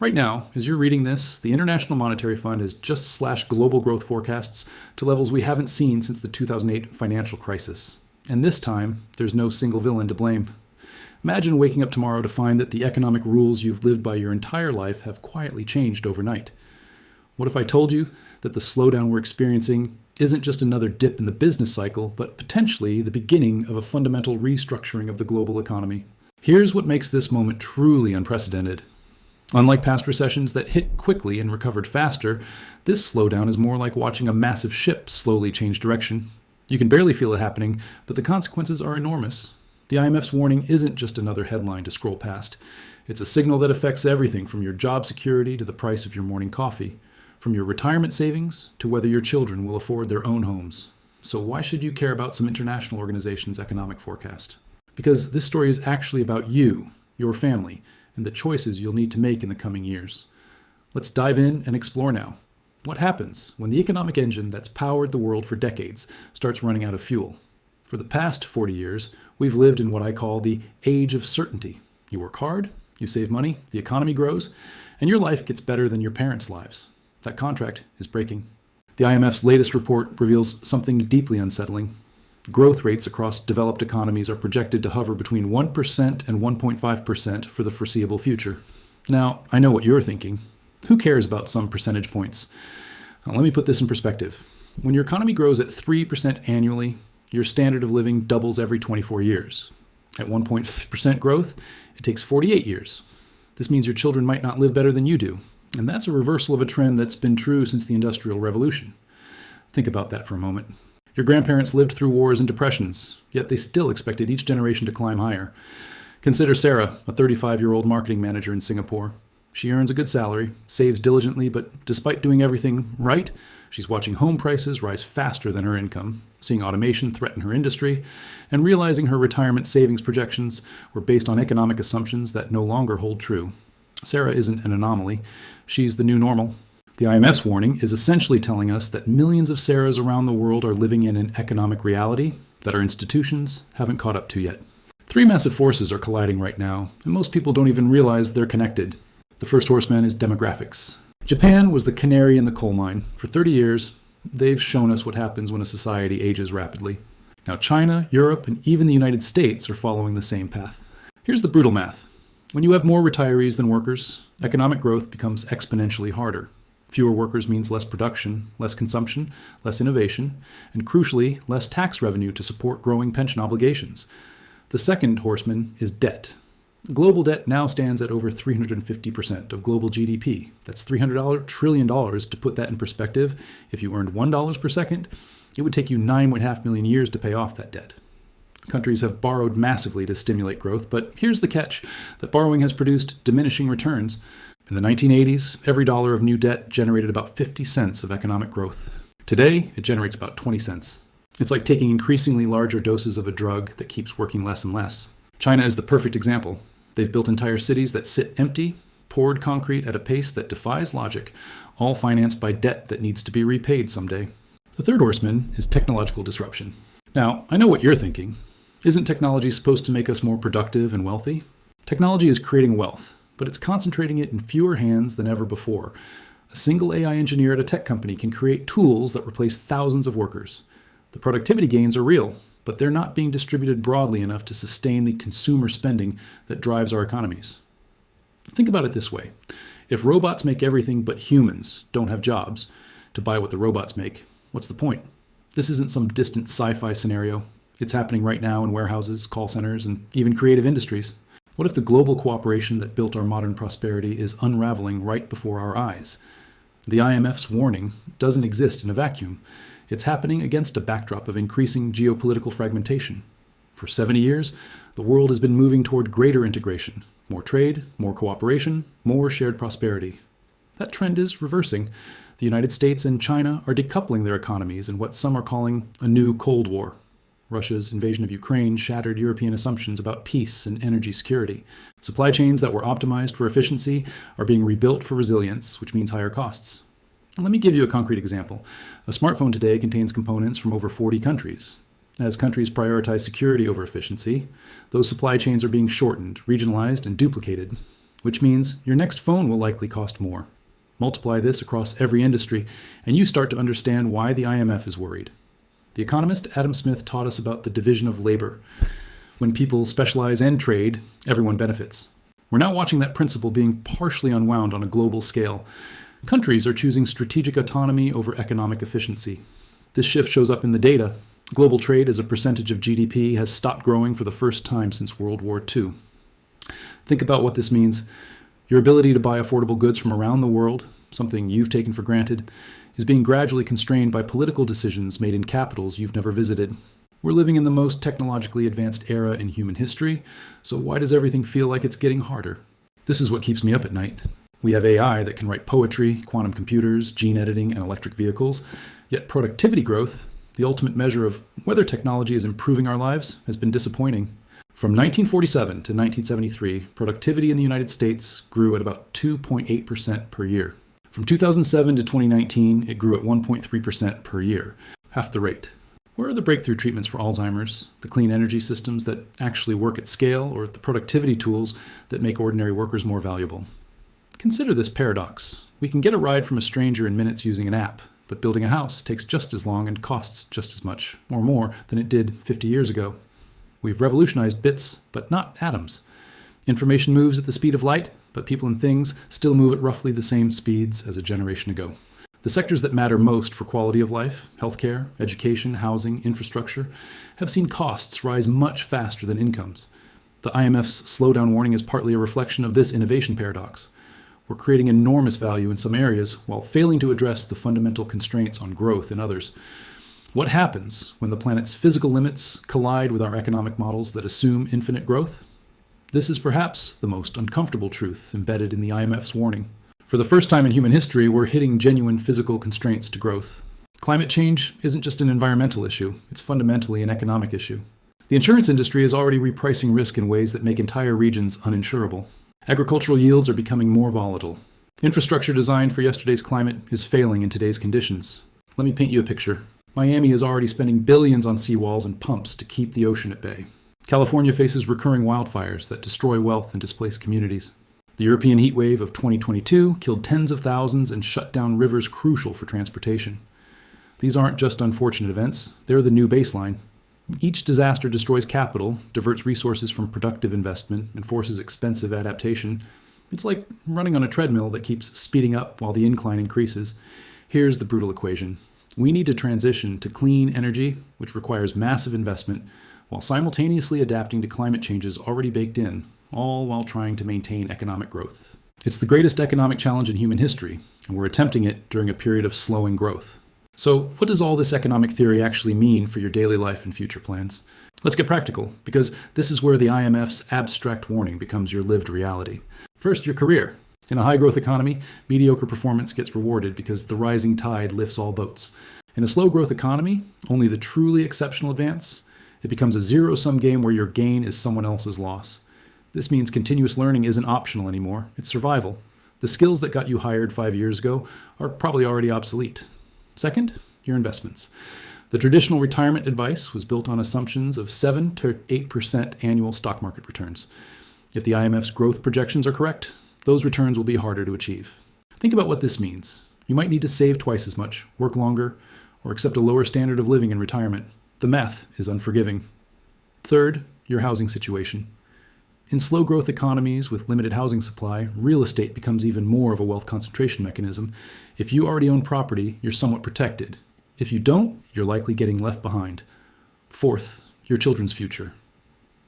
Right now, as you're reading this, the International Monetary Fund has just slashed global growth forecasts to levels we haven't seen since the 2008 financial crisis. And this time, there's no single villain to blame. Imagine waking up tomorrow to find that the economic rules you've lived by your entire life have quietly changed overnight. What if I told you that the slowdown we're experiencing isn't just another dip in the business cycle, but potentially the beginning of a fundamental restructuring of the global economy? Here's what makes this moment truly unprecedented. Unlike past recessions that hit quickly and recovered faster, this slowdown is more like watching a massive ship slowly change direction. You can barely feel it happening, but the consequences are enormous. The IMF's warning isn't just another headline to scroll past. It's a signal that affects everything from your job security to the price of your morning coffee, from your retirement savings to whether your children will afford their own homes. So why should you care about some international organization's economic forecast? Because this story is actually about you, your family, and the choices you'll need to make in the coming years. Let's dive in and explore now. What happens when the economic engine that's powered the world for decades starts running out of fuel? For the past 40 years, we've lived in what I call the age of certainty. You work hard, you save money, the economy grows, and your life gets better than your parents' lives. That contract is breaking. The IMF's latest report reveals something deeply unsettling. Growth rates across developed economies are projected to hover between 1% and 1.5% for the foreseeable future. Now, I know what you're thinking. Who cares about some percentage points? Now, let me put this in perspective. When your economy grows at 3% annually, your standard of living doubles every 24 years. At 1% growth, it takes 48 years. This means your children might not live better than you do. And that's a reversal of a trend that's been true since the Industrial Revolution. Think about that for a moment. Your grandparents lived through wars and depressions, yet they still expected each generation to climb higher. Consider Sarah, a 35-year-old marketing manager in Singapore. She earns a good salary, saves diligently, but despite doing everything right, she's watching home prices rise faster than her income, seeing automation threaten her industry, and realizing her retirement savings projections were based on economic assumptions that no longer hold true. Sarah isn't an anomaly. She's the new normal. The IMF's warning is essentially telling us that millions of Sarahs around the world are living in an economic reality that our institutions haven't caught up to yet. Three massive forces are colliding right now, and most people don't even realize they're connected. The first horseman is demographics. Japan was the canary in the coal mine. For 30 years, they've shown us what happens when a society ages rapidly. Now China, Europe, and even the United States are following the same path. Here's the brutal math. When you have more retirees than workers, economic growth becomes exponentially harder. Fewer workers means less production, less consumption, less innovation, and crucially, less tax revenue to support growing pension obligations. The second horseman is debt. Global debt now stands at over 350% of global GDP. That's $300 trillion. To put that in perspective, if you earned $1 per second, it would take you 9.5 million years to pay off that debt. Countries have borrowed massively to stimulate growth, but here's the catch, that borrowing has produced diminishing returns. In the 1980s, every dollar of new debt generated about 50 cents of economic growth. Today, it generates about 20 cents. It's like taking increasingly larger doses of a drug that keeps working less and less. China is the perfect example. They've built entire cities that sit empty, poured concrete at a pace that defies logic, all financed by debt that needs to be repaid someday. The third horseman is technological disruption. Now, I know what you're thinking. Isn't technology supposed to make us more productive and wealthy? Technology is creating wealth, but it's concentrating it in fewer hands than ever before. A single AI engineer at a tech company can create tools that replace thousands of workers. The productivity gains are real, but they're not being distributed broadly enough to sustain the consumer spending that drives our economies. Think about it this way. If robots make everything but humans don't have jobs to buy what the robots make, what's the point? This isn't some distant sci-fi scenario. It's happening right now in warehouses, call centers, and even creative industries. What if the global cooperation that built our modern prosperity is unraveling right before our eyes? The IMF's warning doesn't exist in a vacuum. It's happening against a backdrop of increasing geopolitical fragmentation. For 70 years, the world has been moving toward greater integration, more trade, more cooperation, more shared prosperity. That trend is reversing. The United States and China are decoupling their economies in what some are calling a new Cold War. Russia's invasion of Ukraine shattered European assumptions about peace and energy security. Supply chains that were optimized for efficiency are being rebuilt for resilience, which means higher costs. And let me give you a concrete example. A smartphone today contains components from over 40 countries. As countries prioritize security over efficiency, those supply chains are being shortened, regionalized, and duplicated. which means your next phone will likely cost more. Multiply this across every industry, and you start to understand why the IMF is worried. The economist Adam Smith taught us about the division of labor. When people specialize and trade, everyone benefits. We're now watching that principle being partially unwound on a global scale. Countries are choosing strategic autonomy over economic efficiency. This shift shows up in the data. Global trade as a percentage of GDP has stopped growing for the first time since World War II. Think about what this means. Your ability to buy affordable goods from around the world, something you've taken for granted, is being gradually constrained by political decisions made in capitals you've never visited. We're living in the most technologically advanced era in human history, so why does everything feel like it's getting harder? This is what keeps me up at night. We have AI that can write poetry, quantum computers, gene editing, and electric vehicles, yet productivity growth, the ultimate measure of whether technology is improving our lives, has been disappointing. From 1947 to 1973, productivity in the United States grew at about 2.8% per year. From 2007 to 2019, it grew at 1.3% per year, half the rate. Where are the breakthrough treatments for Alzheimer's, the clean energy systems that actually work at scale, or the productivity tools that make ordinary workers more valuable? Consider this paradox. We can get a ride from a stranger in minutes using an app, but building a house takes just as long and costs just as much, or more, than it did 50 years ago. We've revolutionized bits, but not atoms. Information moves at the speed of light, but people and things still move at roughly the same speeds as a generation ago. The sectors that matter most for quality of life, healthcare, education, housing, infrastructure, have seen costs rise much faster than incomes. The IMF's slowdown warning is partly a reflection of this innovation paradox. We're creating enormous value in some areas while failing to address the fundamental constraints on growth in others. What happens when the planet's physical limits collide with our economic models that assume infinite growth? This is perhaps the most uncomfortable truth embedded in the IMF's warning. For the first time in human history, we're hitting genuine physical constraints to growth. Climate change isn't just an environmental issue, it's fundamentally an economic issue. The insurance industry is already repricing risk in ways that make entire regions uninsurable. Agricultural yields are becoming more volatile. Infrastructure designed for yesterday's climate is failing in today's conditions. Let me paint you a picture. Miami is already spending billions on seawalls and pumps to keep the ocean at bay. California faces recurring wildfires that destroy wealth and displace communities. The European heat wave of 2022 killed tens of thousands and shut down rivers crucial for transportation. These aren't just unfortunate events, they're the new baseline. Each disaster destroys capital, diverts resources from productive investment, and forces expensive adaptation. It's like running on a treadmill that keeps speeding up while the incline increases. Here's the brutal equation. We need to transition to clean energy, which requires massive investment, while simultaneously adapting to climate changes already baked in, all while trying to maintain economic growth. It's the greatest economic challenge in human history, and we're attempting it during a period of slowing growth. So, what does all this economic theory actually mean for your daily life and future plans? Let's get practical, because this is where the IMF's abstract warning becomes your lived reality. First, your career. In a high-growth economy, mediocre performance gets rewarded because the rising tide lifts all boats. In a slow-growth economy, only the truly exceptional advance. It becomes a zero-sum game where your gain is someone else's loss. This means continuous learning isn't optional anymore, it's survival. The skills that got you hired 5 years ago are probably already obsolete. Second, your investments. The traditional retirement advice was built on assumptions of 7 to 8% annual stock market returns. If the IMF's growth projections are correct, those returns will be harder to achieve. Think about what this means. You might need to save twice as much, work longer, or accept a lower standard of living in retirement. The math is unforgiving. Third, your housing situation. In slow-growth economies with limited housing supply, real estate becomes even more of a wealth concentration mechanism. If you already own property, you're somewhat protected. If you don't, you're likely getting left behind. Fourth, your children's future.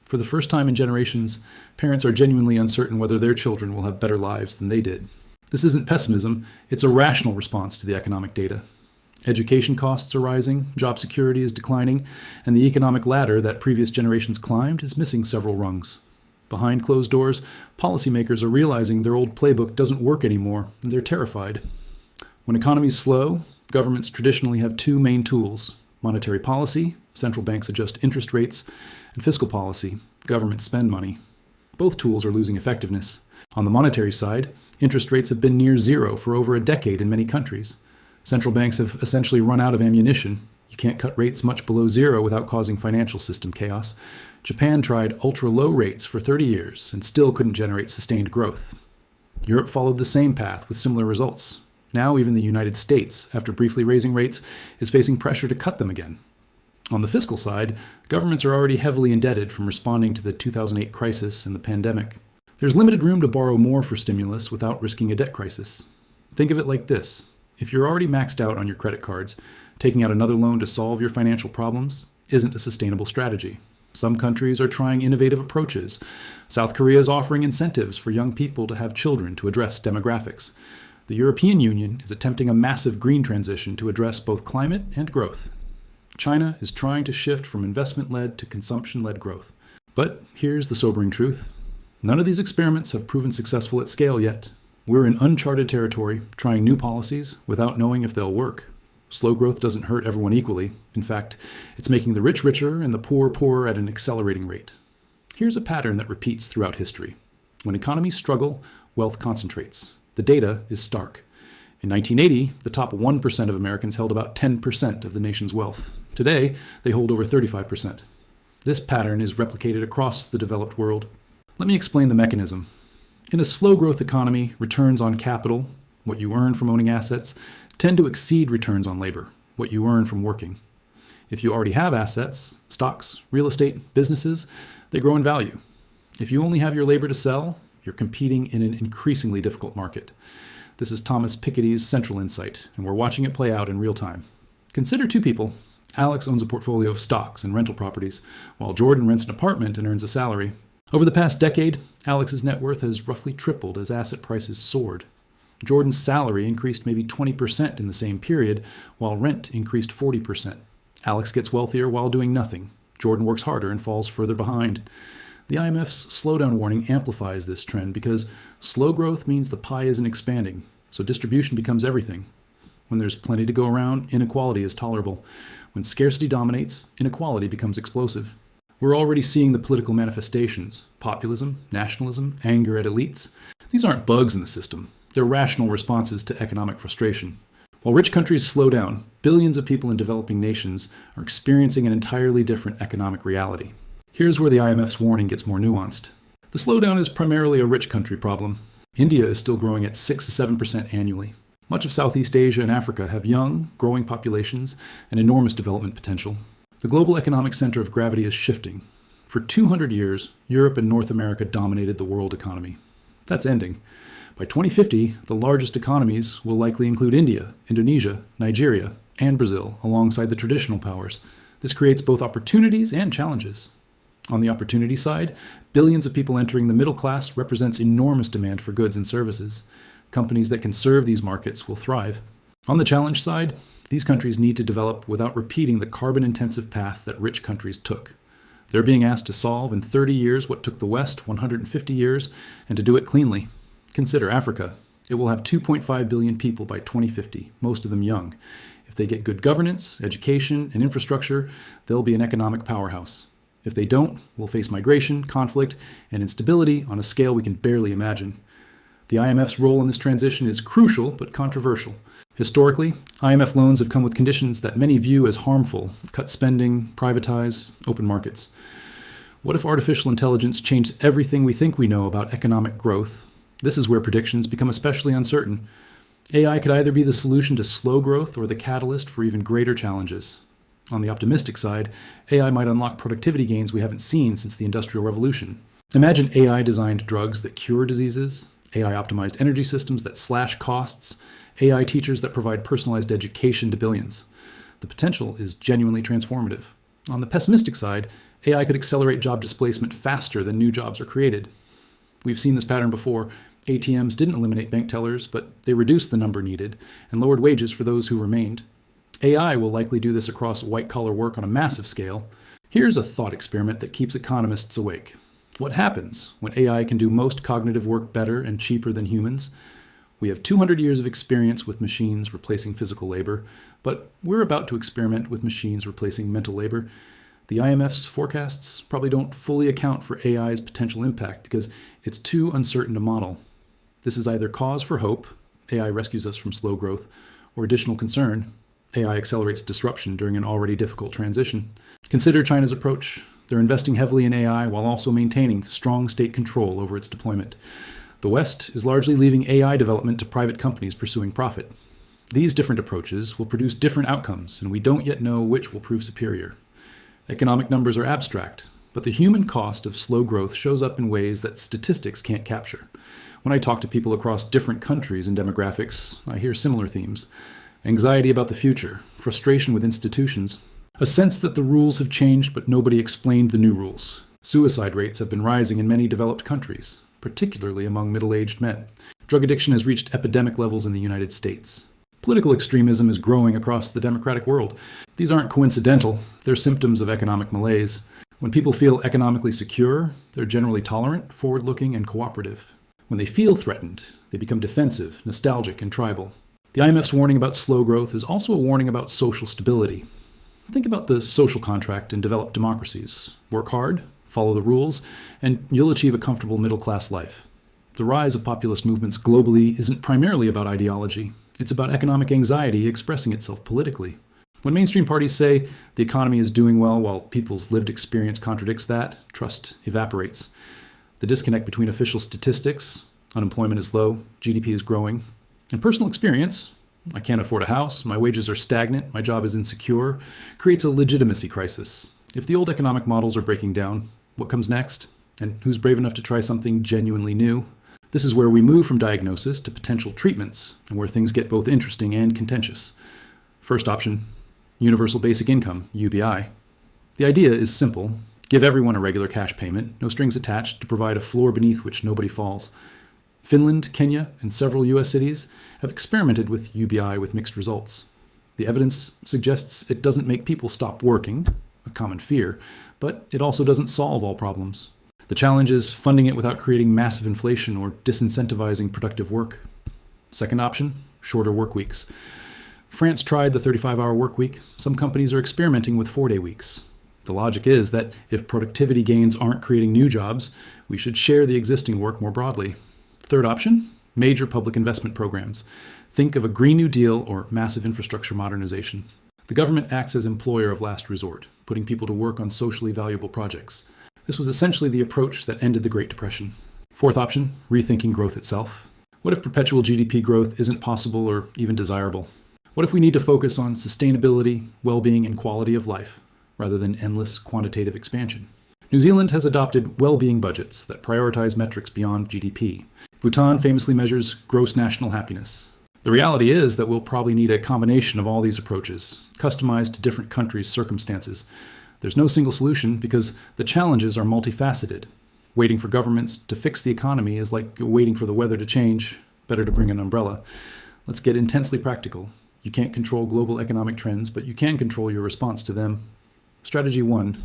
For the first time in generations, parents are genuinely uncertain whether their children will have better lives than they did. This isn't pessimism, it's a rational response to the economic data. Education costs are rising, job security is declining, and the economic ladder that previous generations climbed is missing several rungs. Behind closed doors, policymakers are realizing their old playbook doesn't work anymore, and they're terrified. When economies slow, governments traditionally have two main tools: monetary policy, central banks adjust interest rates, and fiscal policy, governments spend money. Both tools are losing effectiveness. On the monetary side, interest rates have been near zero for over a decade in many countries. Central banks have essentially run out of ammunition. You can't cut rates much below zero without causing financial system chaos. Japan tried ultra-low rates for 30 years and still couldn't generate sustained growth. Europe followed the same path with similar results. Now even the United States, after briefly raising rates, is facing pressure to cut them again. On the fiscal side, governments are already heavily indebted from responding to the 2008 crisis and the pandemic. There's limited room to borrow more for stimulus without risking a debt crisis. Think of it like this. If you're already maxed out on your credit cards, taking out another loan to solve your financial problems isn't a sustainable strategy. Some countries are trying innovative approaches. South Korea is offering incentives for young people to have children to address demographics. The European Union is attempting a massive green transition to address both climate and growth. China is trying to shift from investment-led to consumption-led growth. But here's the sobering truth. None of these experiments have proven successful at scale yet. We're in uncharted territory, trying new policies without knowing if they'll work. Slow growth doesn't hurt everyone equally. In fact, it's making the rich richer and the poor poorer at an accelerating rate. Here's a pattern that repeats throughout history. When economies struggle, wealth concentrates. The data is stark. In 1980, the top 1% of Americans held about 10% of the nation's wealth. Today, they hold over 35%. This pattern is replicated across the developed world. Let me explain the mechanism. In a slow-growth economy, returns on capital, what you earn from owning assets, tend to exceed returns on labor, what you earn from working. If you already have assets, stocks, real estate, businesses, they grow in value. If you only have your labor to sell, you're competing in an increasingly difficult market. This is Thomas Piketty's central insight, and we're watching it play out in real time. Consider two people. Alex owns a portfolio of stocks and rental properties, while Jordan rents an apartment and earns a salary. Over the past decade, Alex's net worth has roughly tripled as asset prices soared. Jordan's salary increased maybe 20% in the same period, while rent increased 40%. Alex gets wealthier while doing nothing. Jordan works harder and falls further behind. The IMF's slowdown warning amplifies this trend because slow growth means the pie isn't expanding, so distribution becomes everything. When there's plenty to go around, inequality is tolerable. When scarcity dominates, inequality becomes explosive. We're already seeing the political manifestations: populism, nationalism, anger at elites. These aren't bugs in the system. They're rational responses to economic frustration. While rich countries slow down, billions of people in developing nations are experiencing an entirely different economic reality. Here's where the IMF's warning gets more nuanced. The slowdown is primarily a rich country problem. India is still growing at 6 to 7% annually. Much of Southeast Asia and Africa have young, growing populations and enormous development potential. The global economic center of gravity is shifting. For 200 years, Europe and North America dominated the world economy. That's ending. By 2050, the largest economies will likely include India, Indonesia, Nigeria, and Brazil, alongside the traditional powers. This creates both opportunities and challenges. On the opportunity side, billions of people entering the middle class represents enormous demand for goods and services. Companies that can serve these markets will thrive. On the challenge side, these countries need to develop without repeating the carbon-intensive path that rich countries took. They're being asked to solve in 30 years what took the West 150 years, and to do it cleanly. Consider Africa. It will have 2.5 billion people by 2050, most of them young. If they get good governance, education, and infrastructure, they'll be an economic powerhouse. If they don't, we'll face migration, conflict, and instability on a scale we can barely imagine. The IMF's role in this transition is crucial but controversial. Historically, IMF loans have come with conditions that many view as harmful: cut spending, privatize, open markets. What if artificial intelligence changed everything we think we know about economic growth? This is where predictions become especially uncertain. AI could either be the solution to slow growth or the catalyst for even greater challenges. On the optimistic side, AI might unlock productivity gains we haven't seen since the Industrial Revolution. Imagine AI-designed drugs that cure diseases, AI-optimized energy systems that slash costs, AI teachers that provide personalized education to billions. The potential is genuinely transformative. On the pessimistic side, AI could accelerate job displacement faster than new jobs are created. We've seen this pattern before. ATMs didn't eliminate bank tellers, but they reduced the number needed and lowered wages for those who remained. AI will likely do this across white-collar work on a massive scale. Here's a thought experiment that keeps economists awake. What happens when AI can do most cognitive work better and cheaper than humans? We have 200 years of experience with machines replacing physical labor, but we're about to experiment with machines replacing mental labor. The IMF's forecasts probably don't fully account for AI's potential impact because it's too uncertain to model. This is either cause for hope, AI rescues us from slow growth, or additional concern, AI accelerates disruption during an already difficult transition. Consider China's approach. They're investing heavily in AI while also maintaining strong state control over its deployment. The West is largely leaving AI development to private companies pursuing profit. These different approaches will produce different outcomes, and we don't yet know which will prove superior. Economic numbers are abstract, but the human cost of slow growth shows up in ways that statistics can't capture. When I talk to people across different countries and demographics, I hear similar themes. Anxiety about the future, frustration with institutions, a sense that the rules have changed but nobody explained the new rules. Suicide rates have been rising in many developed countries, particularly among middle-aged men. Drug addiction has reached epidemic levels in the United States. Political extremism is growing across the democratic world. These aren't coincidental, they're symptoms of economic malaise. When people feel economically secure, they're generally tolerant, forward-looking, and cooperative. When they feel threatened, they become defensive, nostalgic, and tribal. The IMF's warning about slow growth is also a warning about social stability. Think about the social contract in developed democracies. Work hard, follow the rules, and you'll achieve a comfortable middle-class life. The rise of populist movements globally isn't primarily about ideology. It's about economic anxiety expressing itself politically. When mainstream parties say the economy is doing well while people's lived experience contradicts that, trust evaporates. The disconnect between official statistics, unemployment is low, GDP is growing, and personal experience, I can't afford a house, my wages are stagnant, my job is insecure, creates a legitimacy crisis. If the old economic models are breaking down, what comes next? And who's brave enough to try something genuinely new? This is where we move from diagnosis to potential treatments, and where things get both interesting and contentious. First option, universal basic income, UBI. The idea is simple. Give everyone a regular cash payment, no strings attached, to provide a floor beneath which nobody falls. Finland, Kenya, and several US cities have experimented with UBI with mixed results. The evidence suggests it doesn't make people stop working, a common fear, but it also doesn't solve all problems. The challenge is funding it without creating massive inflation or disincentivizing productive work. Second option, shorter work weeks. France tried the 35-hour work week. Some companies are experimenting with 4-day weeks. The logic is that if productivity gains aren't creating new jobs, we should share the existing work more broadly. Third option, major public investment programs. Think of a Green New Deal or massive infrastructure modernization. The government acts as employer of last resort, putting people to work on socially valuable projects. This was essentially the approach that ended the Great Depression. Fourth option, rethinking growth itself. What if perpetual GDP growth isn't possible or even desirable? What if we need to focus on sustainability, well-being, and quality of life, rather than endless quantitative expansion? New Zealand has adopted well-being budgets that prioritize metrics beyond GDP. Bhutan famously measures gross national happiness. The reality is that we'll probably need a combination of all these approaches, customized to different countries' circumstances. There's no single solution because the challenges are multifaceted. Waiting for governments to fix the economy is like waiting for the weather to change. Better to bring an umbrella. Let's get intensely practical. You can't control global economic trends, but you can control your response to them. Strategy 1.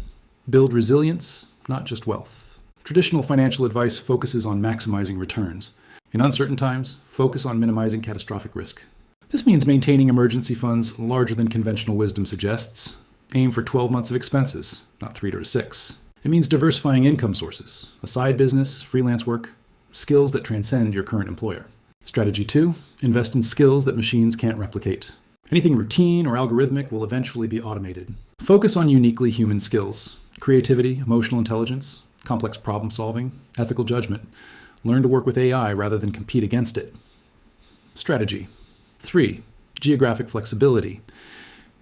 Build resilience, not just wealth. Traditional financial advice focuses on maximizing returns. In uncertain times, focus on minimizing catastrophic risk. This means maintaining emergency funds larger than conventional wisdom suggests. Aim for 12 months of expenses, not 3 to 6. It means diversifying income sources, a side business, freelance work, skills that transcend your current employer. Strategy 2, invest in skills that machines can't replicate. Anything routine or algorithmic will eventually be automated. Focus on uniquely human skills, creativity, emotional intelligence, complex problem solving, ethical judgment. Learn to work with AI rather than compete against it. Strategy 3, geographic flexibility.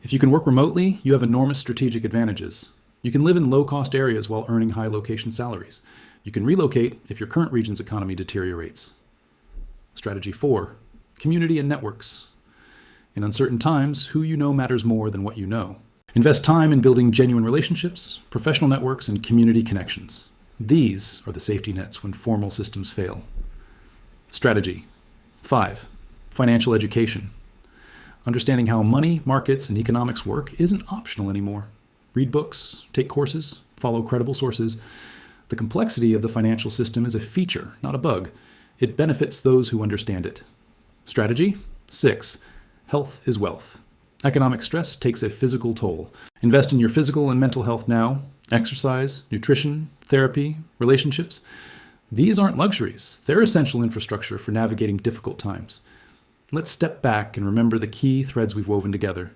If you can work remotely, you have enormous strategic advantages. You can live in low-cost areas while earning high location salaries. You can relocate if your current region's economy deteriorates. Strategy 4, community and networks. In uncertain times, who you know matters more than what you know. Invest time in building genuine relationships, professional networks, and community connections. These are the safety nets when formal systems fail. Strategy 5, financial education. Understanding how money, markets, and economics work isn't optional anymore. Read books, take courses, follow credible sources. The complexity of the financial system is a feature, not a bug. It benefits those who understand it. Strategy 6, health is wealth. Economic stress takes a physical toll. Invest in your physical and mental health now. Exercise, nutrition, therapy, relationships. These aren't luxuries. They're essential infrastructure for navigating difficult times. Let's step back and remember the key threads we've woven together.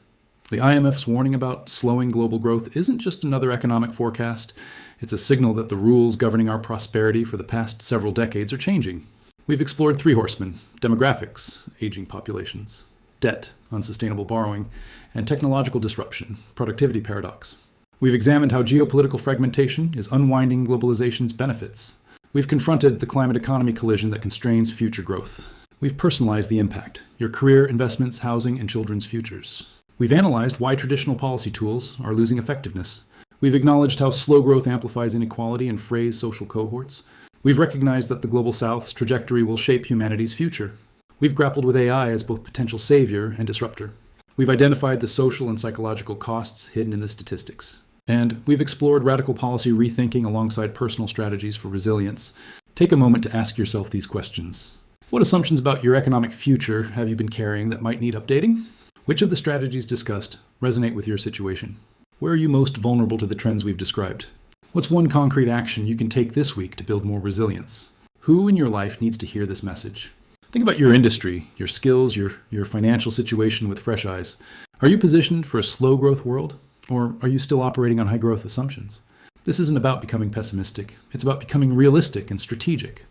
The IMF's warning about slowing global growth isn't just another economic forecast. It's a signal that the rules governing our prosperity for the past several decades are changing. We've explored three horsemen: demographics, aging populations; debt, unsustainable borrowing; and technological disruption, productivity paradox. We've examined how geopolitical fragmentation is unwinding globalization's benefits. We've confronted the climate economy collision that constrains future growth. We've personalized the impact: your career, investments, housing, and children's futures. We've analyzed why traditional policy tools are losing effectiveness. We've acknowledged how slow growth amplifies inequality and frays social cohorts. We've recognized that the Global South's trajectory will shape humanity's future. We've grappled with AI as both potential savior and disruptor. We've identified the social and psychological costs hidden in the statistics. And we've explored radical policy rethinking alongside personal strategies for resilience. Take a moment to ask yourself these questions. What assumptions about your economic future have you been carrying that might need updating? Which of the strategies discussed resonate with your situation? Where are you most vulnerable to the trends we've described? What's one concrete action you can take this week to build more resilience? Who in your life needs to hear this message? Think about your industry, your skills, your financial situation with fresh eyes. Are you positioned for a slow growth world, or are you still operating on high growth assumptions? This isn't about becoming pessimistic. It's about becoming realistic and strategic.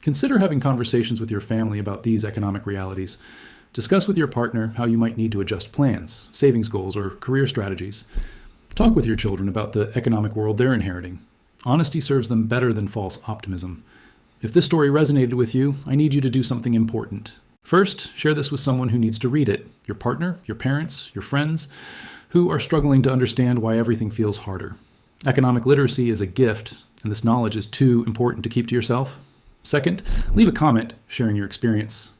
Consider having conversations with your family about these economic realities. Discuss with your partner how you might need to adjust plans, savings goals, or career strategies. Talk with your children about the economic world they're inheriting. Honesty serves them better than false optimism. If this story resonated with you, I need you to do something important. First, share this with someone who needs to read it: your partner, your parents, your friends, who are struggling to understand why everything feels harder. Economic literacy is a gift, and this knowledge is too important to keep to yourself. Second, leave a comment sharing your experience.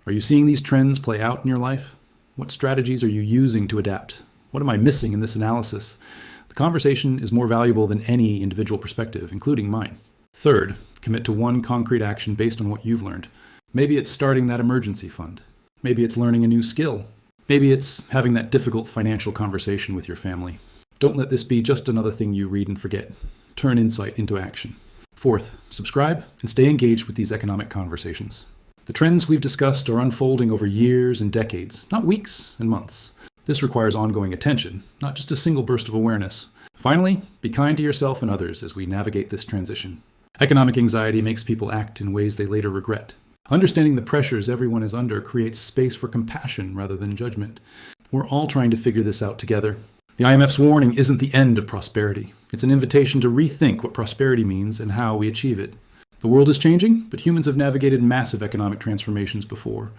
Are you seeing these trends play out in your life? What strategies are you using to adapt? What am I missing in this analysis? The conversation is more valuable than any individual perspective, including mine. Third, commit to one concrete action based on what you've learned. Maybe it's starting that emergency fund. Maybe it's learning a new skill. Maybe it's having that difficult financial conversation with your family. Don't let this be just another thing you read and forget. Turn insight into action. Fourth, subscribe and stay engaged with these economic conversations. The trends we've discussed are unfolding over years and decades, not weeks and months. This requires ongoing attention, not just a single burst of awareness. Finally, be kind to yourself and others as we navigate this transition. Economic anxiety makes people act in ways they later regret. Understanding the pressures everyone is under creates space for compassion rather than judgment. We're all trying to figure this out together. The IMF's warning isn't the end of prosperity. It's an invitation to rethink what prosperity means and how we achieve it. The world is changing, but humans have navigated massive economic transformations before.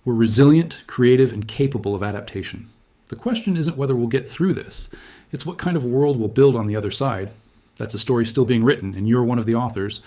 We're resilient, creative, and capable of adaptation. The question isn't whether we'll get through this. It's what kind of world we'll build on the other side. That's a story still being written, and you're one of the authors.